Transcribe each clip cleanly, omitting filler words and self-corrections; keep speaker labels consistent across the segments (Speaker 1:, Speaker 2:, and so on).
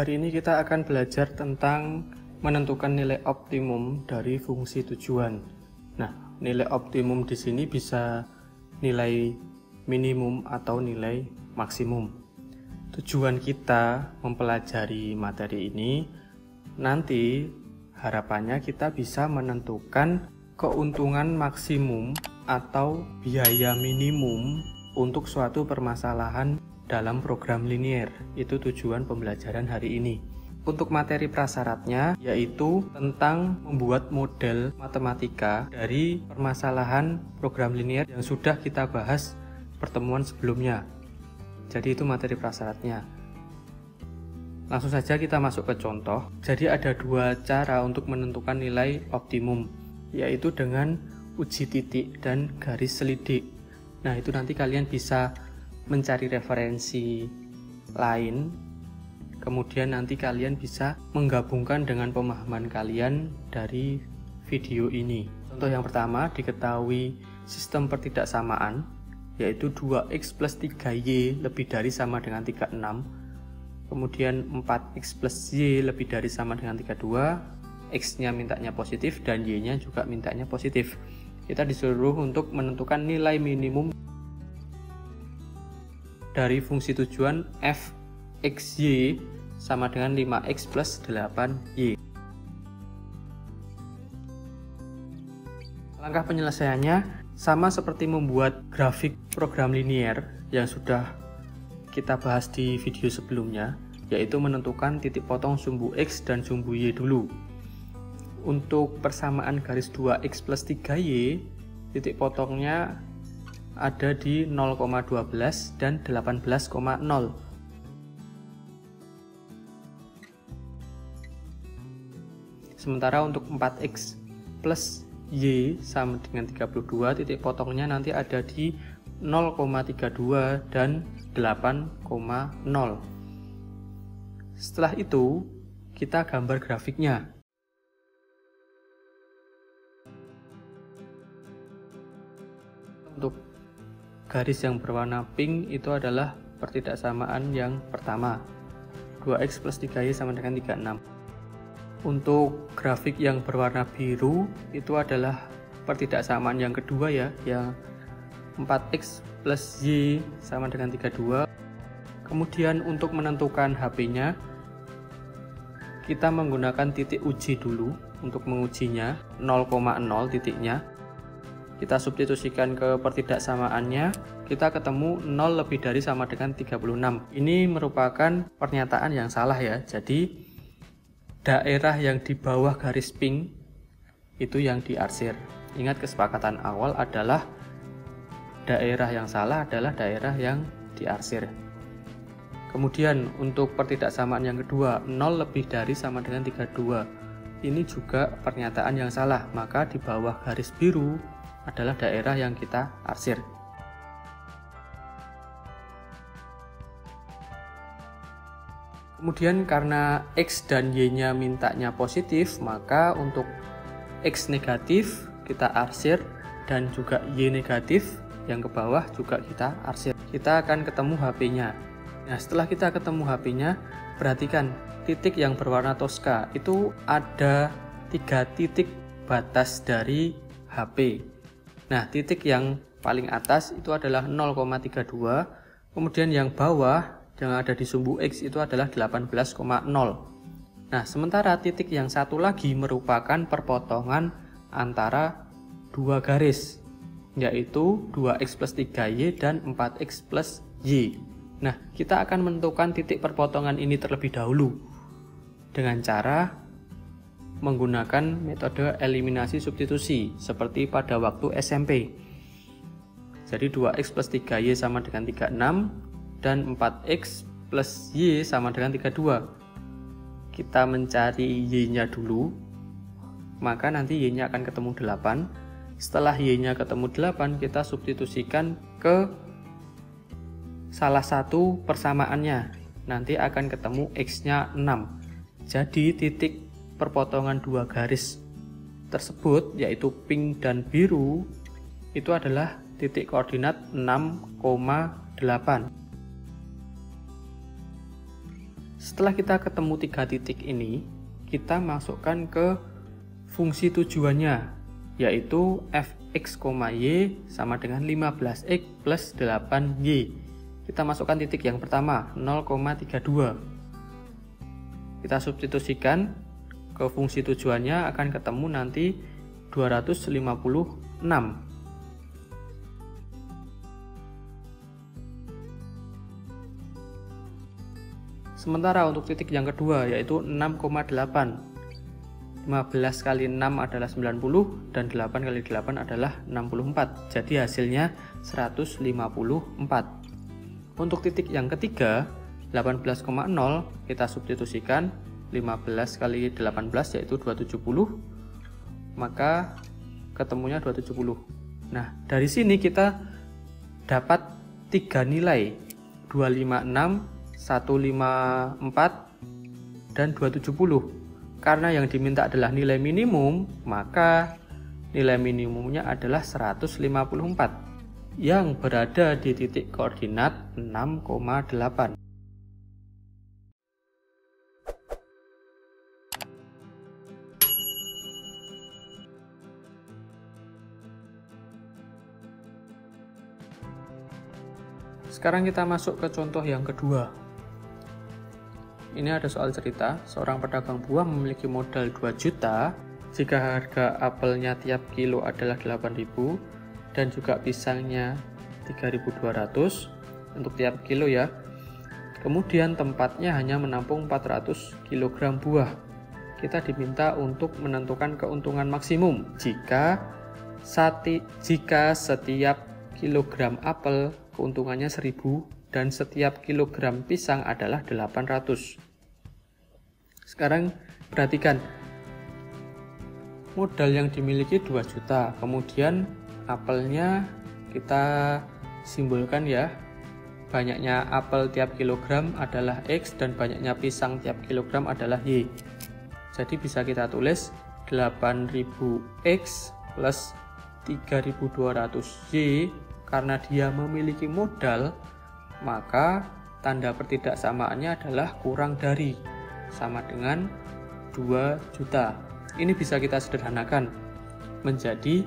Speaker 1: Hari ini kita akan belajar tentang menentukan nilai optimum dari fungsi tujuan. Nah, nilai optimum di sini bisa nilai minimum atau nilai maksimum. Tujuan kita mempelajari materi ini nanti harapannya kita bisa menentukan keuntungan maksimum atau biaya minimum untuk suatu permasalahan dalam program linier. Itu tujuan pembelajaran hari ini. Untuk materi prasyaratnya yaitu tentang membuat model matematika dari permasalahan program linier yang sudah kita bahas pertemuan sebelumnya. Jadi itu materi prasyaratnya. Langsung saja kita masuk ke contoh. Jadi ada dua cara untuk menentukan nilai optimum, yaitu dengan uji titik dan garis selidik. Nah, itu nanti kalian bisa mencari referensi lain, kemudian nanti kalian bisa menggabungkan dengan pemahaman kalian dari video ini. Contoh yang pertama, diketahui sistem pertidaksamaan, yaitu 2x plus 3y lebih dari sama dengan 36, kemudian 4x plus y lebih dari sama dengan 32, x-nya mintanya positif dan y-nya juga mintanya positif. Kita disuruh untuk menentukan nilai minimum dari fungsi tujuan f x y sama dengan 5x plus 8y. Langkah penyelesaiannya sama seperti membuat grafik program linier yang sudah kita bahas di video sebelumnya, yaitu menentukan titik potong sumbu x dan sumbu y dulu. Untuk persamaan garis 2x plus 3y, titik potongnya ada di 0,12 dan 18,0. Sementara untuk 4x plus y sama dengan 32, titik potongnya nanti ada di 0,32 dan 8,0. Setelah itu, kita gambar grafiknya. Untuk garis yang berwarna pink itu adalah pertidaksamaan yang pertama, 2x plus 3y sama dengan 36. Untuk grafik yang berwarna biru itu adalah pertidaksamaan yang kedua ya, yang 4x plus y sama dengan 32. Kemudian untuk menentukan HP-nya, kita menggunakan titik uji dulu untuk mengujinya, 0,0 titiknya. Kita substitusikan ke pertidaksamaannya, kita ketemu 0 lebih dari sama dengan 36. Ini merupakan pernyataan yang salah ya. Jadi daerah yang di bawah garis pink itu yang diarsir. Ingat, kesepakatan awal adalah daerah yang salah adalah daerah yang diarsir. Kemudian untuk pertidaksamaan yang kedua, 0 lebih dari sama dengan 32. Ini juga pernyataan yang salah, maka di bawah garis biru adalah daerah yang kita arsir. Kemudian karena x dan y-nya mintanya positif, maka untuk x negatif kita arsir dan juga y negatif yang ke bawah juga kita arsir. Kita akan ketemu HP-nya. Nah, setelah kita ketemu HP-nya, perhatikan titik yang berwarna toska itu ada 3 titik batas dari HP. Nah, titik yang paling atas itu adalah 0,32, kemudian yang bawah yang ada di sumbu X itu adalah 18,0. Nah, sementara titik yang satu lagi merupakan perpotongan antara dua garis, yaitu 2x plus 3y dan 4x plus y. Nah, kita akan menentukan titik perpotongan ini terlebih dahulu dengan cara menggunakan metode eliminasi substitusi seperti pada waktu SMP. Jadi 2x plus 3y sama dengan 36 dan 4x plus y sama dengan 32. Kita mencari y-nya dulu, maka nanti y-nya akan ketemu 8. Setelah y-nya ketemu 8, kita substitusikan ke salah satu persamaannya. Nanti akan ketemu x-nya 6. Jadi titik perpotongan dua garis tersebut, yaitu pink dan biru, itu adalah titik koordinat 6,8. Setelah kita ketemu 3 titik ini, kita masukkan ke fungsi tujuannya, yaitu fx, y sama dengan 15x plus 8y. Kita masukkan titik yang pertama, 0,32. Kita substitusikan ke fungsi tujuannya, akan ketemu nanti 256. Sementara untuk titik yang kedua yaitu 6,8. 15 kali 6 adalah 90 dan 8 kali 8 adalah 64. Jadi hasilnya 154. Untuk titik yang ketiga 18,0 kita substitusikan 15 kali 18 yaitu 270. Maka ketemunya 270. Nah, dari sini kita dapat 3 nilai, 256, 154 dan 270. Karena yang diminta adalah nilai minimum, maka nilai minimumnya adalah 154 yang berada di titik koordinat 6,8. Sekarang kita masuk ke contoh yang kedua. Ini ada soal cerita, seorang pedagang buah memiliki modal 2 juta jika harga apelnya tiap kilo adalah 8.000 dan juga pisangnya 3.200 untuk tiap kilo ya. Kemudian tempatnya hanya menampung 400 kg buah. Kita diminta untuk menentukan keuntungan maksimum jika setiap kilogram apel keuntungannya 1.000 dan setiap kilogram pisang adalah 800. Sekarang perhatikan, modal yang dimiliki 2 juta, kemudian apelnya kita simbolkan ya, banyaknya apel tiap kilogram adalah X dan banyaknya pisang tiap kilogram adalah Y. Jadi bisa kita tulis 8.000X plus 3.200Y. Karena dia memiliki modal, maka tanda pertidaksamaannya adalah kurang dari, sama dengan 2 juta. Ini bisa kita sederhanakan menjadi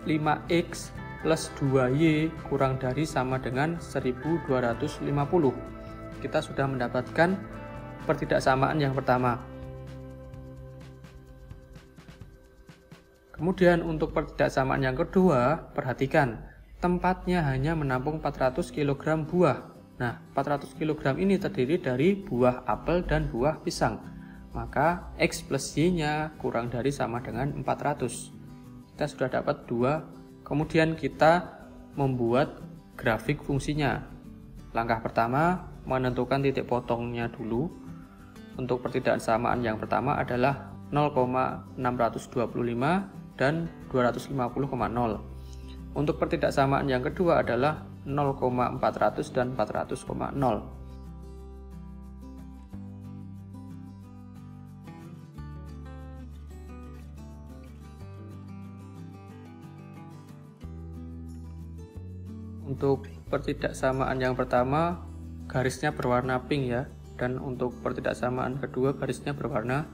Speaker 1: 5x plus 2y kurang dari sama dengan 1250. Kita sudah mendapatkan pertidaksamaan yang pertama. Kemudian untuk pertidaksamaan yang kedua, perhatikan, tempatnya hanya menampung 400 kg buah. Nah, 400 kg ini terdiri dari buah apel dan buah pisang. Maka X plus Y-nya kurang dari sama dengan 400. Kita sudah dapat 2. Kemudian kita membuat grafik fungsinya. Langkah pertama, menentukan titik potongnya dulu. Untuk pertidaksamaan yang pertama adalah 0,625 dan 250,0. Untuk pertidaksamaan yang kedua adalah 0,400 dan 400,0. Untuk pertidaksamaan yang pertama garisnya berwarna pink ya, dan untuk pertidaksamaan kedua garisnya berwarna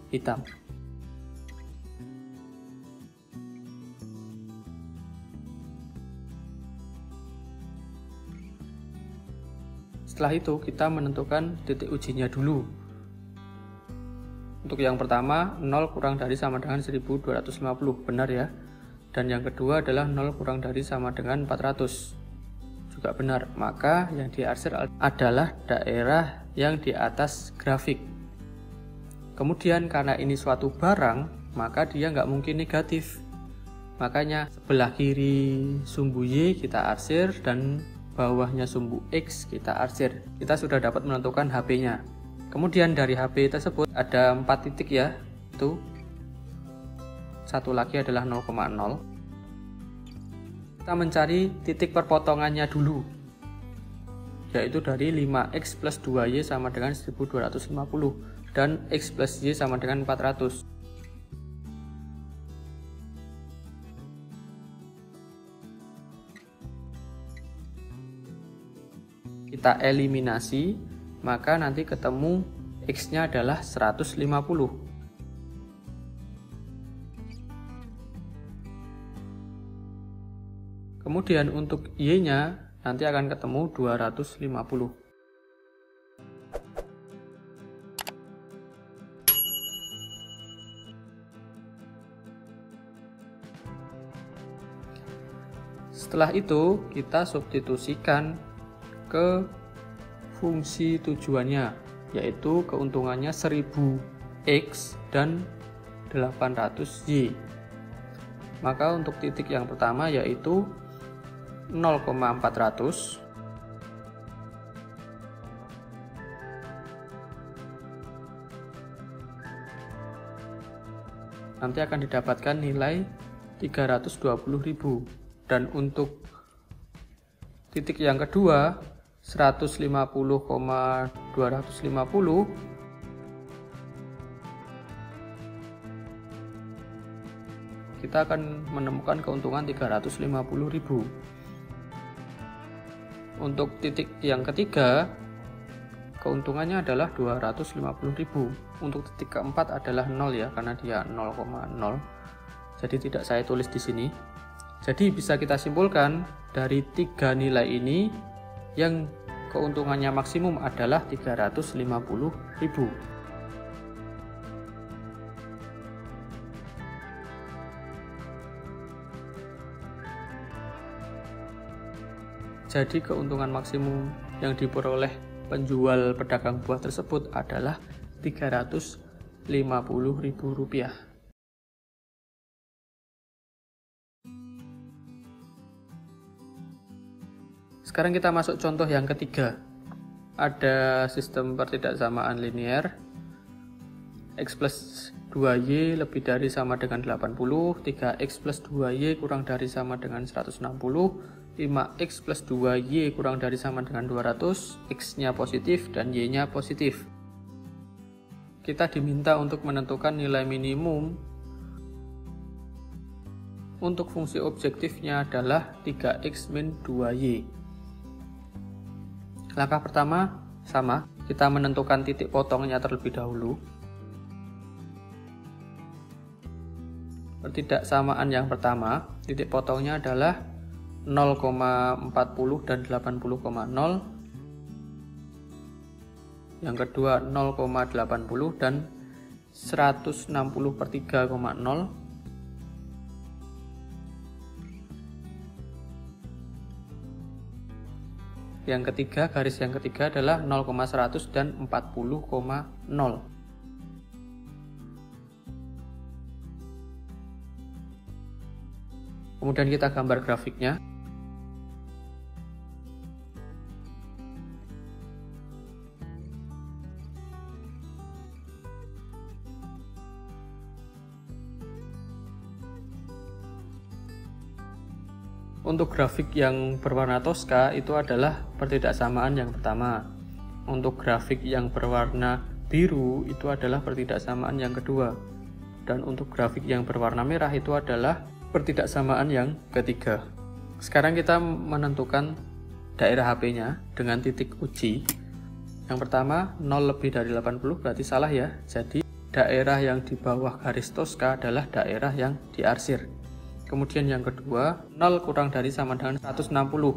Speaker 1: hitam. Setelah itu kita menentukan titik ujinya dulu. Untuk yang pertama 0 kurang dari sama dengan 1250, benar ya. Dan yang kedua adalah 0 kurang dari sama dengan 400, juga benar. Maka yang diarsir adalah daerah yang di atas grafik. Kemudian karena ini suatu barang, maka dia nggak mungkin negatif. Makanya sebelah kiri sumbu Y kita arsir dan bawahnya sumbu X kita arsir. Kita sudah dapat menentukan HP-nya. Kemudian dari HP tersebut ada 4 titik ya. Itu satu lagi adalah 0,0. Kita mencari titik perpotongannya dulu, yaitu dari 5X plus 2Y sama dengan 1250 dan X plus Y sama dengan 400. Kita eliminasi maka nanti ketemu X-nya adalah 150. Kemudian untuk Y-nya nanti akan ketemu 250. Setelah itu kita substitusikan ke fungsi tujuannya, yaitu keuntungannya 1000X dan 800Y. Maka untuk titik yang pertama yaitu 0,400 nanti akan didapatkan nilai 320.000. Dan untuk titik yang kedua 150,250 kita akan menemukan keuntungan 350.000. Untuk titik yang ketiga keuntungannya adalah 250.000. Untuk titik keempat adalah 0 ya, karena dia 0,0. Jadi tidak saya tulis di sini. Jadi bisa kita simpulkan dari tiga nilai ini yang keuntungannya maksimum adalah 350.000. Jadi keuntungan maksimum yang diperoleh penjual pedagang buah tersebut adalah Rp350.000. Sekarang kita masuk contoh yang ketiga. Ada sistem pertidaksamaan linear. X plus 2Y lebih dari sama dengan 80, 3X plus 2Y kurang dari sama dengan 160, 5X plus 2Y kurang dari sama dengan 200, X-nya positif dan Y-nya positif. Kita diminta untuk menentukan nilai minimum. Untuk fungsi objektifnya adalah 3X min 2Y. Langkah pertama sama, kita menentukan titik potongnya terlebih dahulu. Pertidaksamaan yang pertama, titik potongnya adalah 0,40 dan 80,0. Yang kedua 0,80 dan 160/3,0. Yang ketiga, garis yang ketiga adalah 0,100 dan 40,0. Kemudian kita gambar grafiknya. Untuk grafik yang berwarna toska itu adalah pertidaksamaan yang pertama. Untuk grafik yang berwarna biru itu adalah pertidaksamaan yang kedua. Dan untuk grafik yang berwarna merah itu adalah pertidaksamaan yang ketiga. Sekarang kita menentukan daerah HP-nya dengan titik uji. Yang pertama 0 lebih dari 80 berarti salah ya. Jadi daerah yang di bawah garis toska adalah daerah yang diarsir. Kemudian yang kedua 0 kurang dari sama dengan 160.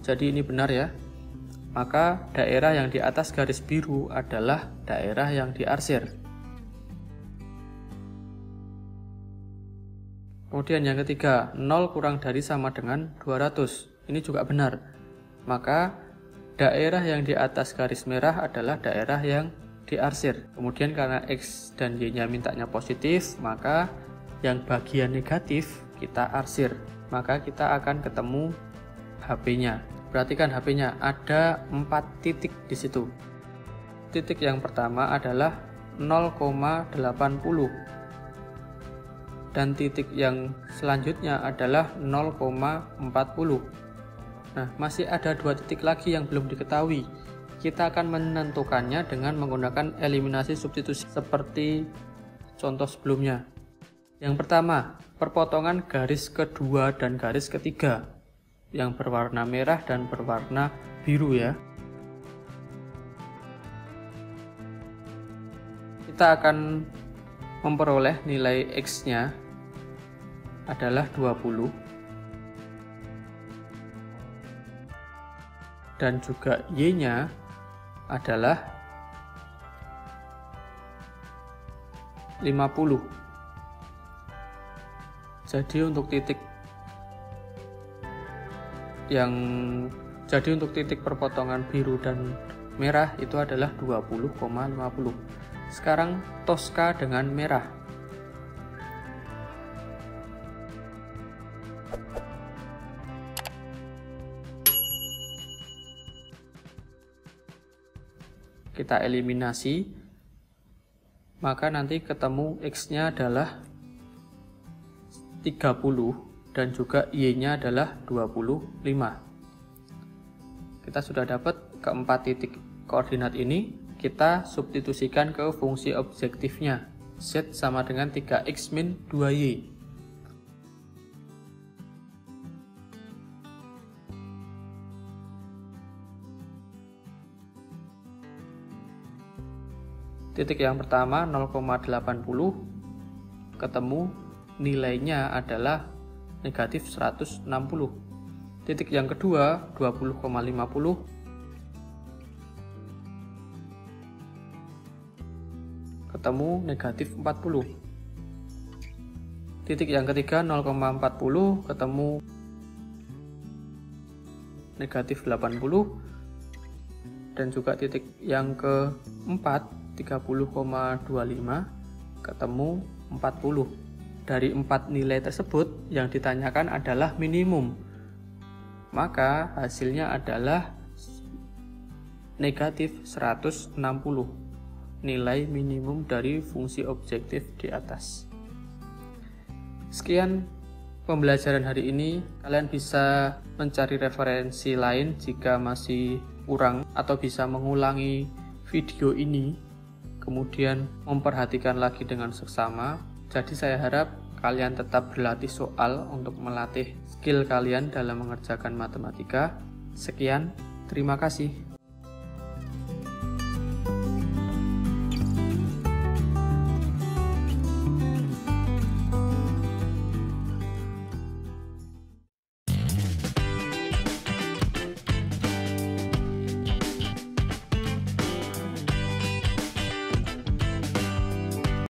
Speaker 1: Jadi ini benar ya. Maka daerah yang di atas garis biru adalah daerah yang diarsir. Kemudian yang ketiga 0 kurang dari sama dengan 200. Ini juga benar. Maka daerah yang di atas garis merah adalah daerah yang diarsir. Kemudian karena X dan Y-nya mintanya positif, maka yang bagian negatif kita arsir, maka kita akan ketemu HP-nya. Perhatikan HP-nya ada 4 titik di situ. Titik yang pertama adalah 0,80 dan titik yang selanjutnya adalah 0,40. Nah, masih ada 2 titik lagi yang belum diketahui. Kita akan menentukannya dengan menggunakan eliminasi substitusi seperti contoh sebelumnya. Yang pertama, perpotongan garis kedua dan garis ketiga yang berwarna merah dan berwarna biru ya. kita akan memperoleh nilai X-nya adalah 20 dan juga Y-nya adalah 50. Jadi untuk titik perpotongan biru dan merah itu adalah 20,50. Sekarang Tosca dengan merah. Kita eliminasi, maka nanti ketemu X-nya adalah 30 dan juga Y-nya adalah 25. Kita sudah dapat keempat titik koordinat ini, kita substitusikan ke fungsi objektifnya. Z sama dengan 3X min 2Y. Titik yang pertama 0,80 ketemu nilainya adalah negatif 160. Titik yang kedua 20,50 ketemu negatif 40. Titik yang ketiga 0,40 ketemu negatif 80. Dan juga titik yang keempat 30,25 ketemu 40. Dari 4 nilai tersebut yang ditanyakan adalah minimum, maka hasilnya adalah negatif 160, nilai minimum dari fungsi objektif di atas. Sekian pembelajaran hari ini. Kalian bisa mencari referensi lain jika masih kurang, atau bisa mengulangi video ini kemudian memperhatikan lagi dengan seksama. Jadi saya harap kalian tetap berlatih soal untuk melatih skill kalian dalam mengerjakan matematika. Sekian, terima kasih.